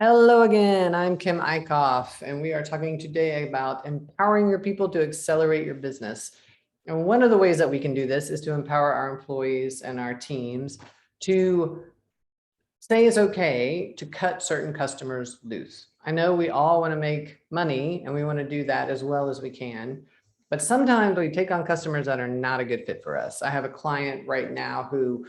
Hello again, I'm Kim Eickhoff, and we are talking today about empowering your people to accelerate your business. And one of the ways that we can do this is to empower our employees and our teams to say it's okay to cut certain customers loose. I know we all want to make money and we want to do that as well as we can, but sometimes we take on customers that are not a good fit for us. I have a client right now who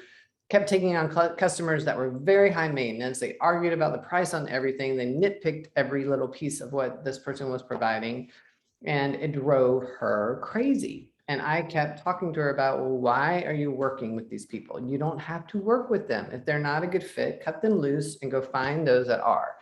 kept taking on customers that were very high maintenance. They argued about the price on everything. They nitpicked every little piece of what this person was providing, and it drove her crazy. And I kept talking to her about, well, why are you working with these people? You don't have to work with them. If they're not a good fit, cut them loose and go find those that are.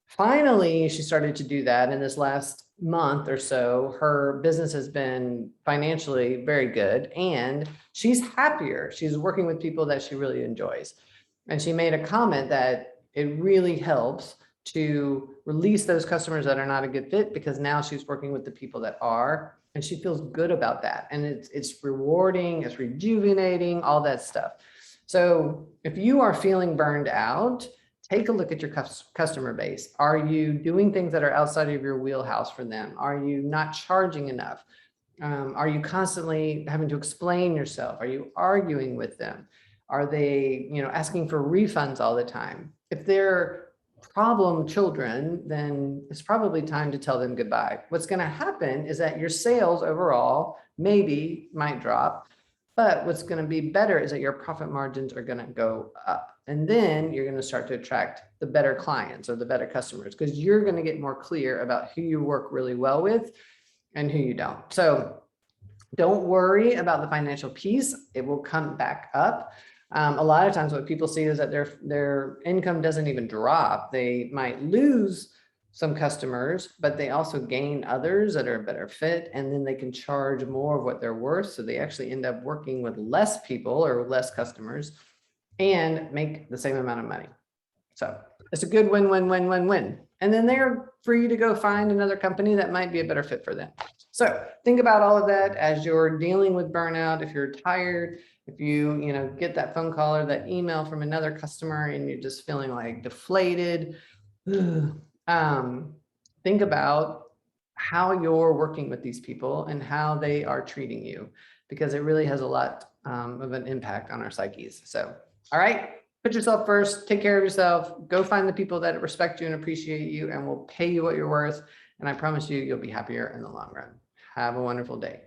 Finally, she started to do that. In this last month or so, her business has been financially very good and she's happier. She's working with people that she really enjoys. And she made a comment that it really helps to release those customers that are not a good fit, because now she's working with the people that are, and she feels good about that. And it's rewarding, it's rejuvenating, all that stuff. So if you are feeling burned out, take a look at your customer base. Are you doing things that are outside of your wheelhouse for them? Are you not charging enough? Are you constantly having to explain yourself? Are you arguing with them? Are they, asking for refunds all the time? If they're problem children, then it's probably time to tell them goodbye. What's going to happen is that your sales overall maybe might drop, but what's going to be better is that your profit margins are going to go up. And then you're going to start to attract the better clients or the better customers, because you're going to get more clear about who you work really well with and who you don't. So don't worry about the financial piece. It will come back up. A lot of times what people see is that their income doesn't even drop. They might lose some customers, but they also gain others that are a better fit, and then they can charge more of what they're worth. So they actually end up working with less people or less customers and make the same amount of money. So it's a good win, win, win, win, win. And then they're free to go find another company that might be a better fit for them. So think about all of that as you're dealing with burnout. If you're tired, if you get that phone call or that email from another customer and you're just feeling like deflated, think about how you're working with these people and how they are treating you, because it really has a lot of an impact on our psyches. So, all right, put yourself first, take care of yourself, go find the people that respect you and appreciate you and will pay you what you're worth. And I promise you, you'll be happier in the long run. Have a wonderful day.